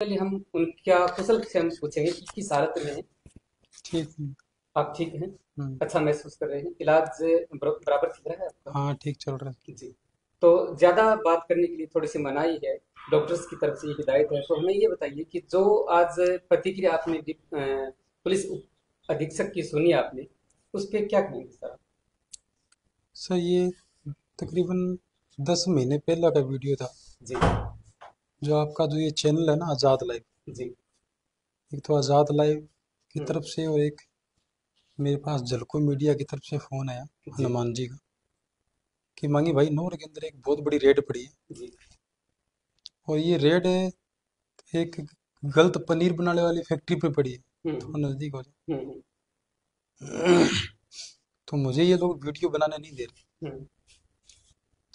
पहले हम उनका कुशल क्षेम पूछेंगे कि किस हालत में हैं। ठीक है। आप ठीक हैं? हम्म। अच्छा महसूस कर रहे हैं? इलाज बराबर चल रहा है आपका? हाँ, ठीक चल रहा है। जी। तो ज़्यादा बात करने के लिए थोड़ी-सी मनाही है, डॉक्टर्स की तरफ से ये हिदायत है। तो हमें ये बताइए कि जो आज प्रतिक्रिया आपने पुलिस अधीक्षक की सुनी आपने, उस पे क्या कहेंगे सर आप? सर, ये तकरीबन 10 महीने पहला का वीडियो था। जी, जो आपका जो ये चैनल है ना, आज़ाद लाइव। जी। एक तो आज़ाद लाइव की हुँ, तरफ से, और एक मेरे पास झलको मीडिया की तरफ से फ़ोन आया जी, हनुमान जी का, कि मांगी भाई नूर के अंदर एक बहुत बड़ी रेड पड़ी है। जी। और ये रेड एक गलत पनीर बनाने वाली फैक्ट्री पे पड़ी है। हुँ, तो हुँ, नज़दीक हो हुँ, हुँ, जाए। तो मुझे ये लोग वीडियो बनाने नहीं दे रहे। हुँ,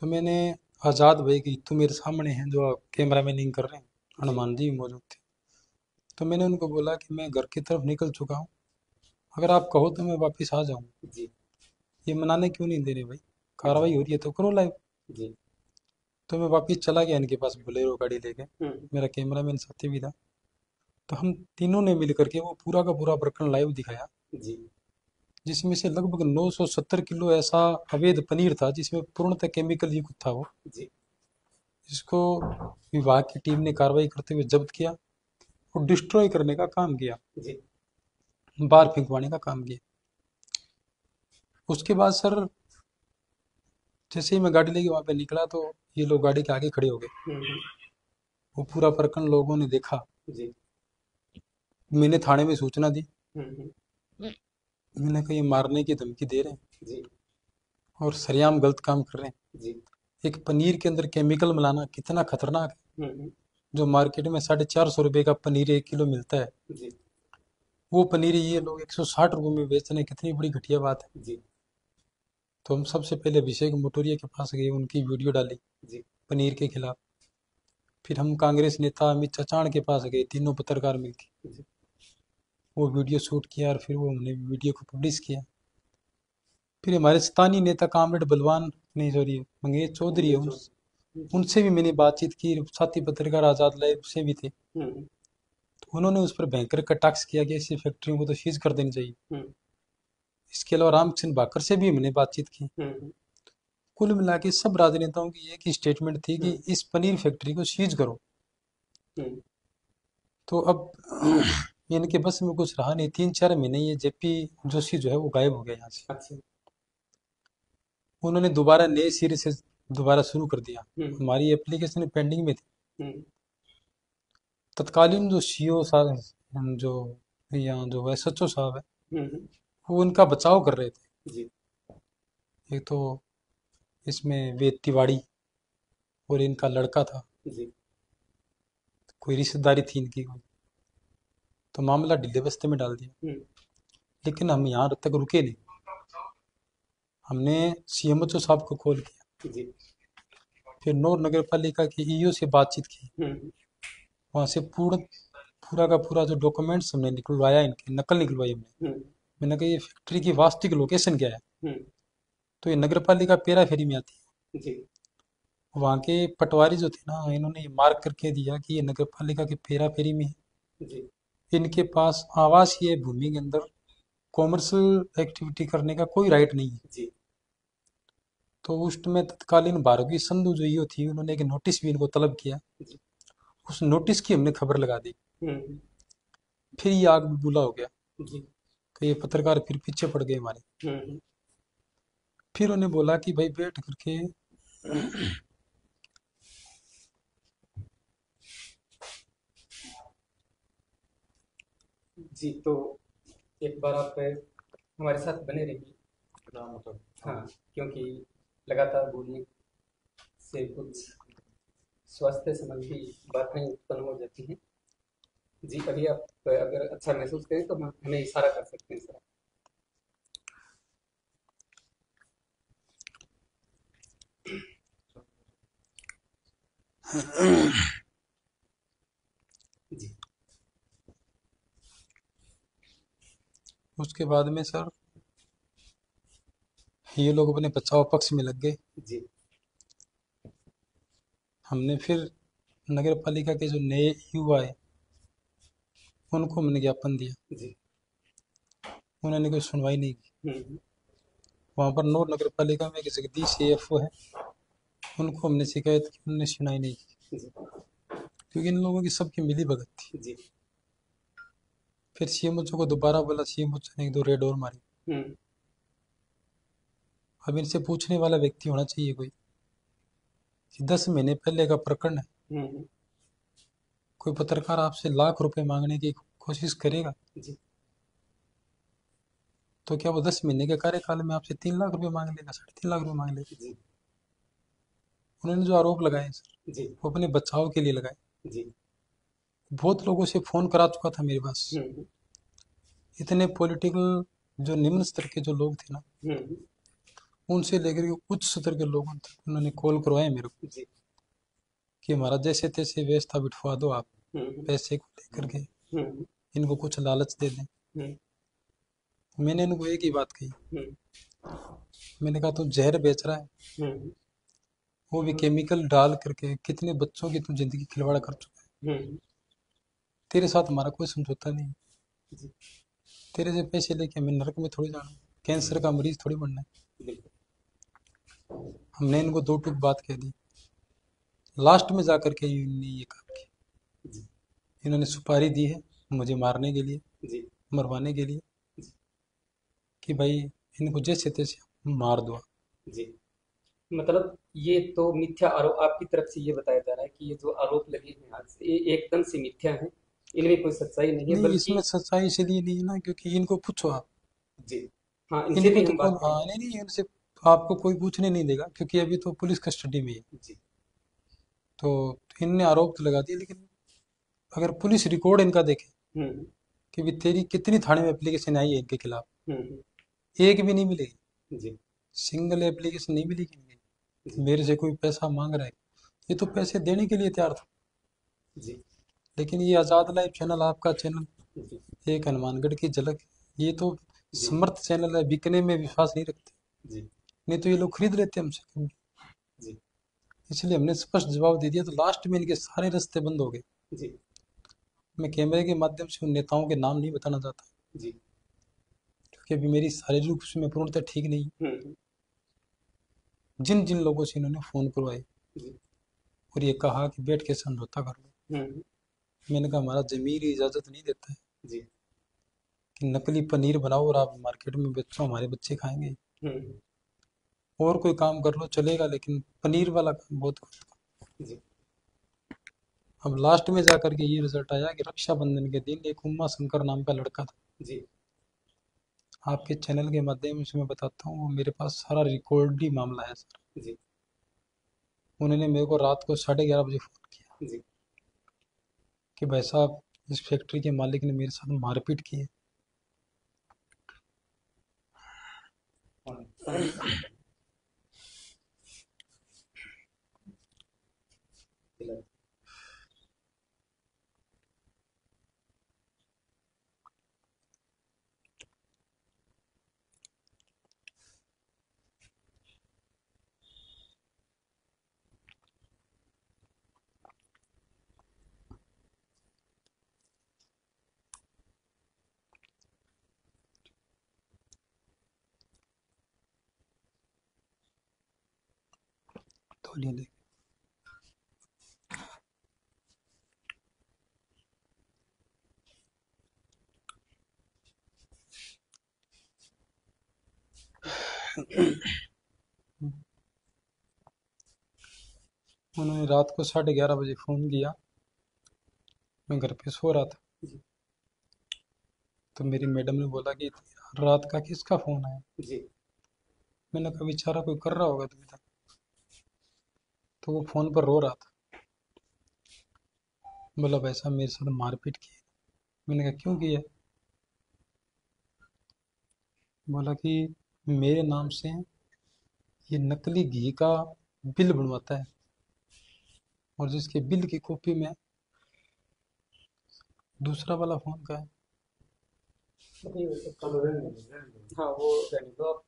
तो मैंने आज़ाद भाई की, तो मेरे सामने हैं जो कैमरा मैनिंग कर रहे हैं, जी, हनुमान जी भी मौजूद थे। तो मैंने उनको बोला कि मैं घर की तरफ निकल चुका हूँ, अगर आप कहो तो मैं वापस आ जाऊँ। जी, ये मनाने क्यों नहीं दे रहे भाई? जी, कार्रवाई हो रही है तो करो लाइव। जी। तो मैं वापस चला गया इनके पास बोलेरो गाड़ी लेके। हुँ, मेरा कैमरामैन साथी भी था। तो हम तीनों ने मिल करके वो पूरा का पूरा प्रकरण लाइव दिखाया, जी, जिसमें से लगभग 970 किलो ऐसा अवैध पनीर था जिसमें पूर्णतः केमिकल युक्त था वो। जी, जिसको विभाग की टीम ने कार्रवाई करते हुए जब्त किया और डिस्ट्रॉय करने का काम किया, जी, बाहर फेंकवाने का काम किया। उसके बाद सर, जैसे ही मैं गाड़ी लेके वहां पे निकला तो ये लोग गाड़ी के आगे खड़े हो गए। हुँ, हुँ, वो पूरा प्रकरण लोगों ने देखा। जी, मैंने थाने में सूचना दी। हुँ, हुँ, मैंने कहा ये मारने की धमकी दे रहे हैं जी, और सरेआम गलत काम कर रहे हैं। जी, एक पनीर के अंदर केमिकल मिलाना कितना खतरनाक है। हुँ, हुँ, जो मार्केट में 450 रुपये का पनीर 1 किलो मिलता है, जी, वो पनीर ये लोग 160 रुपये में बेच रहे हैं। कितनी बड़ी घटिया बात है। जी, तो हम सबसे पहले अभिषेक मोटोरिया के पास गए, उनकी वीडियो डाली जी, पनीर के खिलाफ। फिर हम कांग्रेस नेता अमित चचाण के पास गए, तीनों पत्रकार मिलकर। जी, वो वीडियो शूट किया और फिर वो हमने वीडियो को पब्लिश किया। फिर हमारे स्थानीय नेता कामरेड बलवान, नहीं सॉरी, मंगेश चौधरी है, मंगेश चौधरी। जी, उनसे भी मैंने बातचीत की। साथी पत्रकार आजाद लाइव से भी थे। हुँ, हुँ, तो उन्होंने उस पर भयंकर कटाक्ष किया कि ऐसी फैक्ट्रियों को तो सीज कर देनी चाहिए। हुँ, इसके अलावा रामचंद्र भाकर से भी हमने बातचीत की। हुँ, हुँ, कुल मिला के सब राजनेताओं की एक ही स्टेटमेंट थी कि हुँ, इस पनीर फैक्ट्री को सीज करो। हुँ, तो अब इनके बस में कुछ रहा नहीं। 3-4 महीने ये जेपी जोशी जो है वो गायब हो गया यहाँ से। अच्छा। उन्होंने दोबारा नए सिरे से दोबारा शुरू कर दिया। हुँ, हमारी एप्लीकेशन पेंडिंग में थी। हुँ, तत्कालीन जो सीईओ साहब, जो यहाँ जो एसएचओ साहब है, हुँ, हुँ, वो उनका बचाव कर रहे थे। जी, एक तो इसमें वेद तिवाड़ी और इनका लड़का था, जी, कोई रिश्तेदारी थी इनकी कोई। तो मामला ढीले बस्ते में डाल दिया। हुँ, लेकिन हम यहाँ तक रुके नहीं। हमने सीएमओ साहब को कॉल किया। जी, फिर नौर नगर पालिका के ईओ से बातचीत की। हुँ, हुँ, वहाँ से पूरा का पूरा जो डॉक्यूमेंट्स हमने निकलवाया, इनकी नकल निकलवाई हमने। हुँ, मैंने कहा ये फैक्ट्री की वास्तविक लोकेशन क्या है? हुँ, तो ये नगर पालिका पेरा फेरी में आती जी, है। वहाँ के पटवारी जो थे ना, इन्होंने ये मार्क करके दिया कि ये नगर पालिका के पेरा फेरी में है। जी, इनके पास आवासीय भूमि के अंदर कॉमर्शियल एक्टिविटी करने का कोई राइट नहीं है। जी, तो उस समय तत्कालीन भारतीय संधू जो ईओ थी, उन्होंने एक नोटिस भी इनको तलब किया। जी, उस नोटिस की हमने खबर लगा दी। हुँ, हुँ, फिर ये आग बबूला हो गया जी, कि ये पत्रकार फिर पीछे पड़ गए हमारे। हुँ, हुँ, फिर उन्हें बोला कि भाई बैठ करके जी, तो एक बार आप हमारे साथ बने रहिए। हाँ, क्योंकि लगातार बोलने से कुछ स्वास्थ्य संबंधी बातें उत्पन्न हो जाती हैं। जी, अभी आप अगर अच्छा महसूस करें तो हम हमें इशारा कर सकते हैं सर। जी, उसके बाद में सर, ये लोग अपने बचाव पक्ष में लग गए। जी, हमने फिर नगर पालिका के जो नए ईओ आए, उनको हमने ज्ञापन दिया, जी। उन्होंने कोई सुनवाई नहीं की। वहाँ पर नौर नगर पालिका में एक जगदीश AFO है, उनको हमने शिकायत की, उन्होंने सुनाई नहीं की, जी। क्योंकि इन लोगों की सबकी मिली भगत थी। जी। फिर CMO को दोबारा बोला, CMO ने 1-2 रेड और मारी। अब इनसे पूछने वाला व्यक्ति होना चाहिए कोई कि 10 महीने पहले का प्रकरण है, कोई पत्रकार आपसे लाख रुपए मांगने की कोशिश करेगा जी। तो क्या वो 10 महीने के कार्यकाल में आपसे 3 लाख रुपए मांग लेगा, 3.5 लाख रुपए मांग लेगा? जी। उन्होंने जो आरोप लगाए सर, जी। वो अपने बचाव के लिए लगाए। जी। बहुत लोगों से फोन करा चुका था मेरे पास, इतने पॉलिटिकल जो निम्न स्तर के जो लोग थे ना, उनसे लेकर के उच्च स्तर के लोगों तक उन्होंने कॉल करवाए मेरे को जी। कि हमारा जैसे तैसे व्यवस्था बिठवा दो आप, पैसे को लेकर के इनको कुछ लालच दे दें। मैंने इनको एक ही बात कही, मैंने कहा तू जहर बेच रहा है, वो भी केमिकल डाल करके, कितने बच्चों की तू जिंदगी खिलवाड़ कर चुका है, तेरे साथ हमारा कोई समझौता नहीं, तेरे से पैसे लेके हमें नरक में थोड़ी जाना, कैंसर का मरीज थोड़ी बनना है। हमने इनको 2 टूक बात कह दी, लास्ट में जाकर के इन्होंने ये काम किया, इन्होंने सुपारी दी है मुझे मारने के लिए, मरवाने के लिए, कि भाई इनको जैसे तैसे मार दो। जी। मतलब ये तो मिथ्या आरोप आपकी तरफ से ये बताया जा रहा है कि ये जो आरोप लगे हैं आज ये एकदम से मिथ्या है, इनमें कोई सच्चाई नहीं है, नहीं, इसमें बल्कि सच्चाई इसलिए नहीं है ना क्योंकि इनको पूछो आप, जी हाँ, इनसे इनको भी तो हम कौन, बात हाँ करेंगे। नहीं, इनसे आपको कोई पूछने नहीं देगा क्योंकि अभी तो पुलिस कस्टडी में है। जी। तो इनने आरोप तो लगा दिया, लेकिन अगर पुलिस रिकॉर्ड इनका देखे हम्म। कि भी तेरी कितनी थाने में एप्लीकेशन आई है इनके खिलाफ, हम्म। एक भी नहीं मिलेगी, जी। सिंगल एप्लीकेशन नहीं मिलेगी इनकी। जी। मेरे से कोई पैसा मांग रहा है, ये तो पैसे देने के लिए तैयार था, जी। लेकिन ये आज़ाद लाइव चैनल, आपका चैनल, जी। एक हनुमानगढ़ की झलक, ये तो जी। समर्थ चैनल है, बिकने में विश्वास नहीं रखते, जी। नहीं तो ये लोग खरीद लेते हमसे। जी। इसलिए हमने स्पष्ट जवाब दे दिया, तो लास्ट में इनके सारे रास्ते बंद हो गए। जी। मैं कैमरे के माध्यम से उन नेताओं के नाम नहीं बताना चाहता, जी। क्योंकि अभी मेरी शारीरिक रूप से मैं पूर्णतः ठीक नहीं। हम्म। जिन जिन लोगों से इन्होंने फ़ोन करवाए जी। और ये कहा कि बैठ के समझौता कर लो, हम्म। मैंने कहा हमारा ज़मीर इजाज़त नहीं देता है जी। कि नकली पनीर बनाओ और आप मार्केट में बेचो, हमारे बच्चे खाएंगे। हम्म। और कोई काम कर लो चलेगा, लेकिन पनीर वाला काम बहुत गलत। जी। अब लास्ट में जाकर के ये रिजल्ट आया कि रक्षाबंधन के दिन एक उमा शंकर नाम का लड़का था, जी। आपके चैनल के माध्यम से मैं बताता हूँ, वो मेरे पास सारा रिकॉर्ड ही मामला है सर। जी। उन्होंने मेरे को रात को 11:30 बजे फ़ोन किया जी। कि भाई साहब इस फैक्ट्री के मालिक ने मेरे साथ मारपीट की है। तो ले उन्होंने रात को 11:30 बजे फ़ोन किया, मैं घर पे सो रहा था, जी। तो मेरी मैडम ने बोला कि रात का किसका फ़ोन आया? जी। मैंने कहा बेचारा कोई कर रहा होगा तुम्हें, तो वो फ़ोन पर रो रहा था, बोला भाई साहब मेरे साथ मारपीट की है। मैंने कहा क्यों की है? बोला कि मेरे नाम से ये नकली घी का बिल बनवाता है, और जिसके बिल की कॉपी में दूसरा वाला फ़ोन का है। हाँ वो रहने दो आप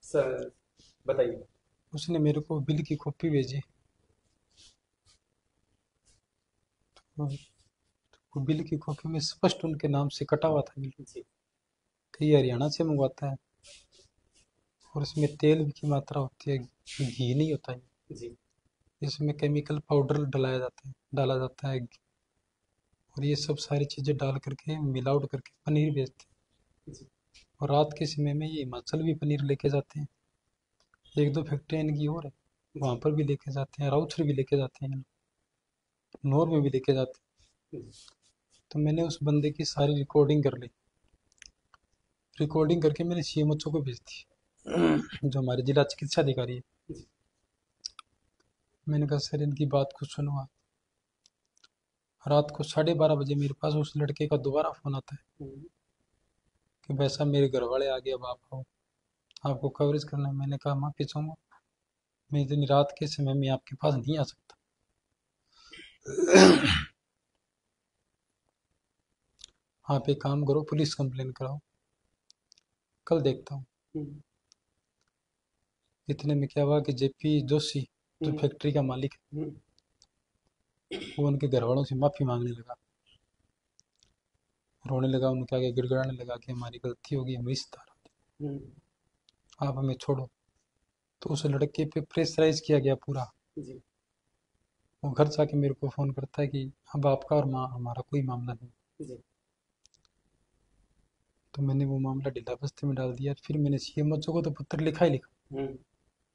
बताइए। उसने मेरे को बिल की कॉपी भेजी, तो वो बिल की कॉपी में स्पष्ट उनके नाम से कटा हुआ था बिल जी कि ये हरियाणा से मंगवाता है और इसमें तेल की मात्रा होती है, घी नहीं होता है, जी इसमें केमिकल पाउडर डाला जाता है और ये सब सारी चीज़ें डाल करके मिलावट करके पनीर बेचते जी हैं। और रात के समय में ये हिमाचल भी पनीर लेके जाते हैं, एक दो फैक्ट्रियाँ इनकी और है, वहाँ पर भी लेके जाते हैं, राउछर भी लेके जाते हैं, नौर में भी लेके जाते हैं। जी तो मैंने उस बंदे की सारी रिकॉर्डिंग कर ली, रिकॉर्डिंग करके मैंने सीएमएचओ को भेज दी, जो हमारे जिला चिकित्सा अधिकारी है। जी मैंने कहा सर इनकी बात को सुनो आप। रात को 12:30 बजे मेरे पास उस लड़के का दोबारा फोन आता है कि वैसा मेरे घर वाले आ गए, अब आप आओ, आपको कवरेज करना है। मैंने कहा माफी चाहूंगा, मैं इतनी रात के समय में आपके पास नहीं आ सकता। आप एक काम करो, पुलिस कंप्लेन कराओ, कल देखता हूँ। इतने में क्या हुआ कि जेपी जोशी जो फैक्ट्री का मालिक है, वो उनके घर वालों से माफी मांगने लगा, रोने लगा, उनके आगे गिड़गिड़ाने लगा कि हमारी गलती होगी, हम रिश्तेदार, आप हमें छोड़ो। तो उस लड़के पे प्रेशराइज किया गया पूरा। जी वो घर जाके मेरे को फोन करता है कि अब आपका और माँ हमारा कोई मामला नहीं। जी तो मैंने वो मामला ढीला बस्ते में डाल दिया। फिर मैंने सीएमएचओ को तो पत्र लिखा ही लिखा,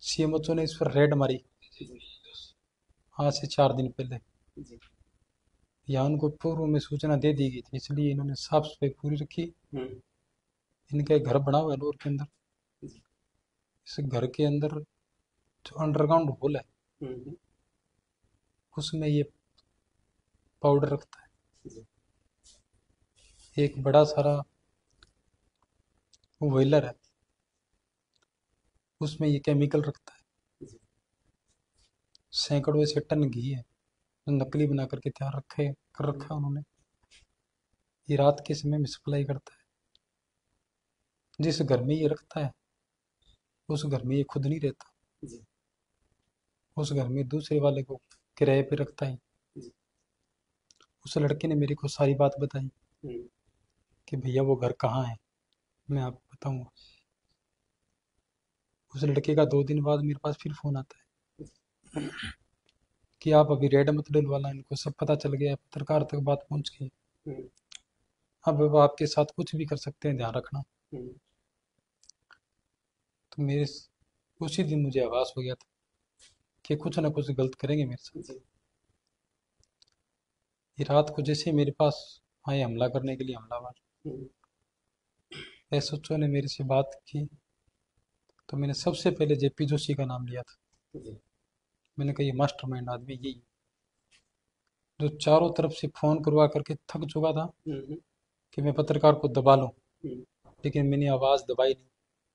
सीएमएचओ ने इस पर रेड मारी आज से 4 दिन पहले, जी या उनको पूर्व में सूचना दे दी गई थी, इसलिए इन्होंने साफ सफाई पूरी रखी। इनका एक घर बना हुआ है लोर के अंदर, इस घर के अंदर जो अंडरग्राउंड होल है उसमें ये पाउडर रखता है, एक बड़ा सारा व्हेलर है उसमें ये केमिकल रखता है, सैकड़ों से टन घी है जो नकली बना करके तैयार कर रखा है उन्होंने। ये रात के समय में सप्लाई करता है, जिस घर में ये रखता है उस घर में ये खुद नहीं रहता, उस घर में दूसरे वाले को किराए पे रखता है। उस लड़के ने मेरे को सारी बात बताई कि भैया वो घर कहाँ है, मैं आपको बताऊंगा। उस लड़के का 2 दिन बाद मेरे पास फिर फोन आता है कि आप अभी रेड मत डलवाना, इनको सब पता चल गया है, पत्रकार तक बात पहुंच गई, अब वो आपके साथ कुछ भी कर सकते हैं, ध्यान रखना। तो मेरे उसी दिन मुझे आभास हो गया था कि कुछ ना कुछ गलत करेंगे मेरे साथ। ये रात को जैसे मेरे पास आए हमला करने के लिए हमलावर, एसएचओ ने मेरे से बात की तो मैंने सबसे पहले जेपी जोशी का नाम लिया था। मैंने कहा ये मास्टरमाइंड आदमी यही, जो चारों तरफ से फोन करवा करके थक चुका था कि मैं पत्रकार को दबा लूं, लेकिन मैंने आवाज दबाई नहीं,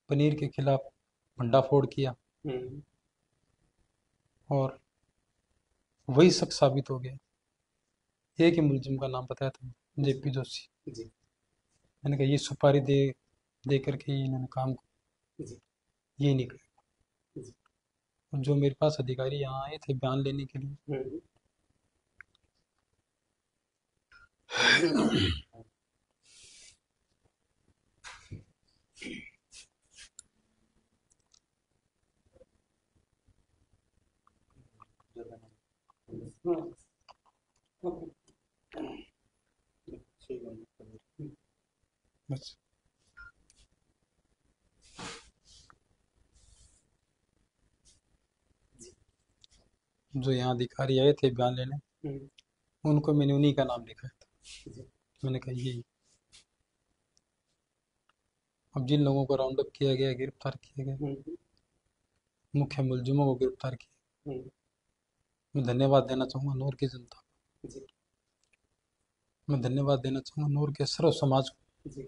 पनीर के खिलाफ भंडाफोड़ किया और वही शख्स साबित हो गया। एक ही मुलजिम का नाम बताया था, जेपी जोशी। मैंने कहा ये सुपारी दे करके ही इन्होंने काम को ये निकले। जो मेरे पास अधिकारी यहाँ आए थे बयान लेने के लिए, बस जो यहाँ अधिकारी आए थे बयान लेने, उनको मैंने उन्हीं का नाम लिखा था। मैंने कहा यही। अब जिन लोगों को राउंड अप किया गया, गिरफ्तार किया गया, मुख्य मुलजिमों को गिरफ्तार किया, मैं धन्यवाद देना चाहूँगा नूर की जनता को, मैं धन्यवाद देना चाहूँगा नूर के सर्व समाज को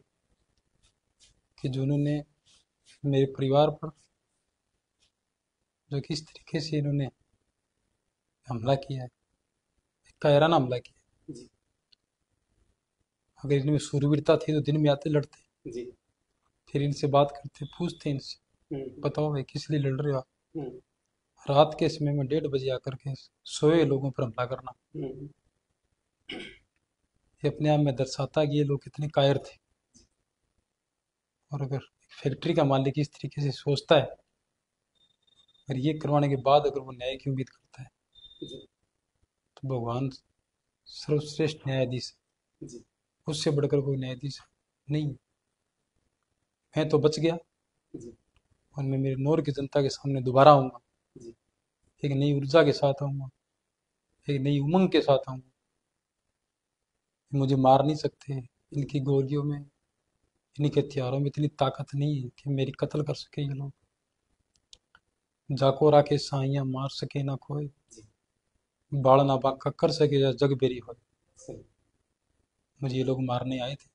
कि जिन्होंने मेरे परिवार पर जो किस तरीके से इन्होंने हमला किया है, कायराना हमला किया। अगर इनमें शूरवीरता थी तो दिन में आते लड़ते, फिर इनसे बात करते, पूछते इनसे बताओ भाई किस लिए लड़ रहे हो आप। रात के समय में 1:30 बजे आकर के सोए लोगों पर हमला करना, ये अपने आप में दर्शाता है कि ये लोग कितने कायर थे। और अगर फैक्ट्री का मालिक इस तरीके से सोचता है और ये करवाने के बाद अगर वो न्याय की उम्मीद करता है तो भगवान सर्वश्रेष्ठ न्यायाधीश है, उससे बढ़कर कोई न्यायाधीश नहीं है। मैं तो बच गया और मैं मेरे नौर की जनता के सामने दोबारा आऊंगा, एक नई ऊर्जा के साथ आऊंगा, एक नई उमंग के साथ आऊंगा। मुझे मार नहीं सकते, इनकी गोलियों में, इनके हथियारों में इतनी ताकत नहीं है कि मेरी कत्ल कर सके ये लोग। जाको राके साइयां मार सके ना कोई, बाड़ ना बांका कर सके या जग बेरी हो। मुझे ये लोग मारने आए थे,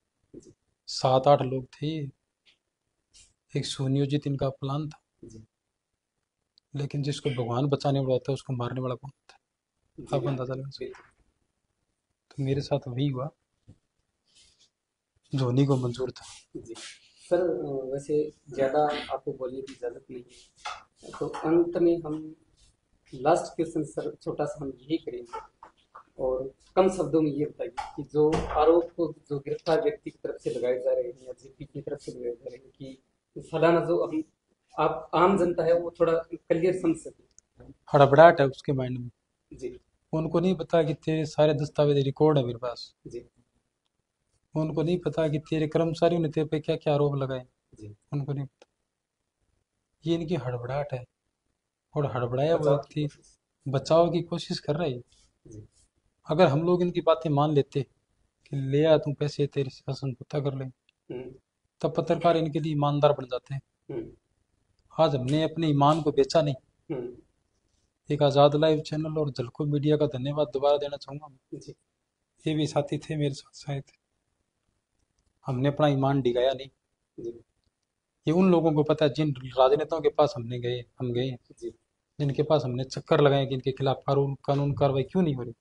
7-8 लोग थे, एक सुनियोजित इनका प्लान था। लेकिन जिसको भगवान बचाने वाला होता है उसको मारने वाला कौन होता है, आप अंदाजा लगा सकते। तो मेरे साथ वही हुआ जो उन्हीं को मंजूर था। सर वैसे ज़्यादा आपको बोलने की इजाज़त नहीं है, तो अंत में हम लास्ट क्वेश्चन सर छोटा सा हम यही करेंगे और कम शब्दों में ये बताइए कि जो आरोप जो गिरफ्तार व्यक्ति की तरफ से लगाए जा रहे हैं या जेपी की तरफ से लगाए जा रहे हैं कि फलाना, जो हम आप आम जनता है वो थोड़ा क्लियर समझ सके। हड़बड़ाहट है उसके माइंड में जी। उनको नहीं पता कि तेरे सारे दस्तावेज रिकॉर्ड है मेरे पास। जी। उनको नहीं पता कि तेरे कर्मचारियों ने तेरे पे क्या क्या आरोप लगाए। जी। उनको नहीं पता, ये इनकी हड़बड़ाहट है। और हड़बड़ाया वो बचाव की व्यक्ति कोशिश। बचाव की कोशिश कर रहा है। जी। अगर हम लोग इनकी बातें मान लेते कि ले आ तू पैसे तेरे शासन पता कर ले, तब पत्रकार इनके लिए ईमानदार बन जाते हैं। आज हमने अपने ईमान को बेचा नहीं। एक आज़ाद लाइव चैनल और झलको मीडिया का धन्यवाद दोबारा देना चाहूंगा मैं। ये भी साथी थे मेरे साथ शायद, हमने अपना ईमान डिगाया नहीं। ये उन लोगों को पता है जिन राजनेताओं के पास हम गए, जिनके पास हमने चक्कर लगाए कि इनके खिलाफ कानून कार्रवाई क्यों नहीं हो रही,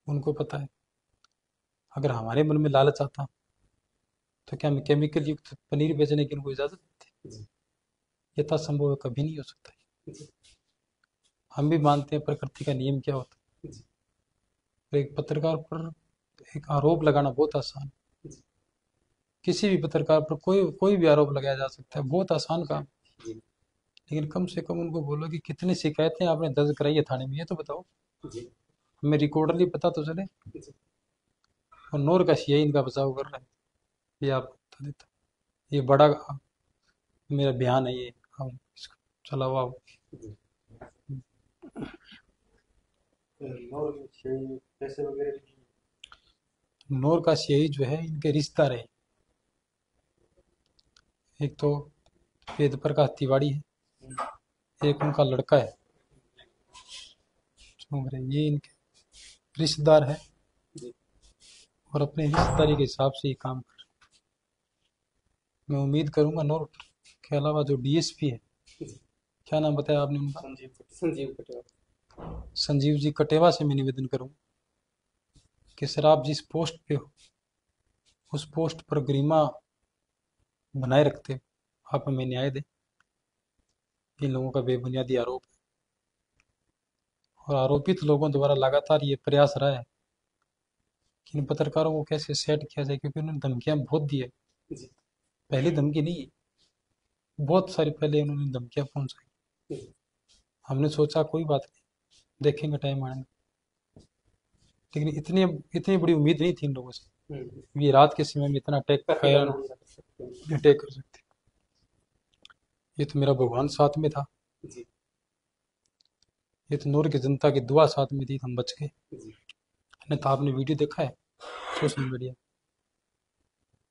उनको पता है। अगर हमारे मन में लालच आता तो क्या हम केमिकल युक्त पनीर बेचने की इनको इजाजत देते? यथा संभव कभी नहीं हो सकता। हम भी मानते हैं प्रकृति का नियम क्या होता है। तो एक पत्रकार पर एक आरोप लगाना बहुत आसान, किसी भी पत्रकार पर कोई भी आरोप लगाया जा सकता है, बहुत आसान काम। लेकिन कम से कम उनको बोलो कि कितनी शिकायतें आपने दर्ज कराई है थाने में, ये तो बताओ, हमें रिकॉर्डरली पता तो चले। और नूर का यही इनका बचाव कर रहा है, ये आप बता देता, ये बड़ा मेरा बयान है, ये हम इसको चलाओ आप। नूर का यही जो है इनके रिश्तेदार है, एक तो वेद प्रकाश तिवारी है, एक उनका लड़का है, ये इनके रिश्तेदार है और अपने रिश्तेदारी के हिसाब से ही काम कर। मैं उम्मीद करूंगा नूर के अलावा जो डीएसपी है, क्या नाम बताया आपने उनका? संजीव कटेवा। संजीव जी कटेवा से मैं निवेदन करूंगा कि सर आप जिस पोस्ट पे हो उस पोस्ट पर गरिमा बनाए रखते हो, आप हमें न्याय दें। इन लोगों का बेबुनियादी आरोप है और आरोपित लोगों द्वारा लगातार ये प्रयास रहा है कि इन पत्रकारों को कैसे सेट किया जाए, क्योंकि उन्होंने धमकियां बहुत दी है। पहली धमकी नहीं है, बहुत सारी पहले उन्होंने धमकियां पहुंचाई। हमने सोचा कोई बात नहीं, देखेंगे टाइम आएगा, लेकिन इतनी इतनी बड़ी उम्मीद नहीं थी इन लोगों से, ये रात के समय में इतना अटैक कर सकते। ये तो मेरा भगवान साथ में था, ये तो नूर की जनता की दुआ साथ में थी, हम बच गए। नहीं तो आपने वीडियो देखा है सोशल मीडिया,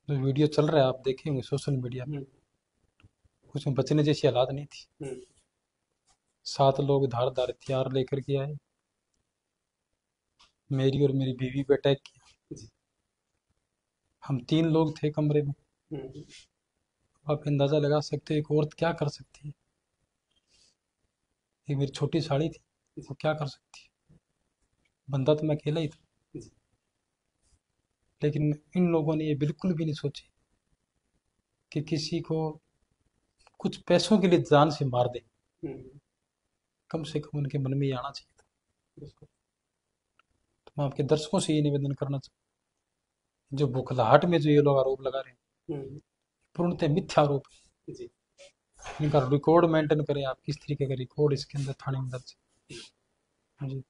जो वीडियो चल रहा है आप देखेंगे सोशल मीडिया में, उसमें बचने जैसी हालात नहीं थी। 7 लोग धारदार हथियार लेकर के आए, मेरी और मेरी बीवी पे अटैक किया। हम 3 लोग थे कमरे में, आप अंदाजा लगा सकते हो एक औरत क्या कर सकती है। एक मेरी छोटी साड़ी थी, वो क्या कर सकती है, बंदा तो मैं अकेला ही था। लेकिन इन लोगों ने ये बिल्कुल भी नहीं सोची कि किसी को कुछ पैसों के लिए जान से मार दे, कम से कम उनके मन में ये आना चाहिए था। तो मैं आपके दर्शकों से ये निवेदन करना चाहूँ जो बुखलाहट में जो ये लोग आरोप लगा रहे हैं पूर्णतः मिथ्या आरोप है जी। इनका रिकॉर्ड मेंटेन करें आप, किस तरीके का रिकॉर्ड इसके अंदर थाने में दर्ज जी।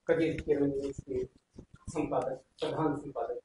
कबीर के संपादक, प्रधान संपादक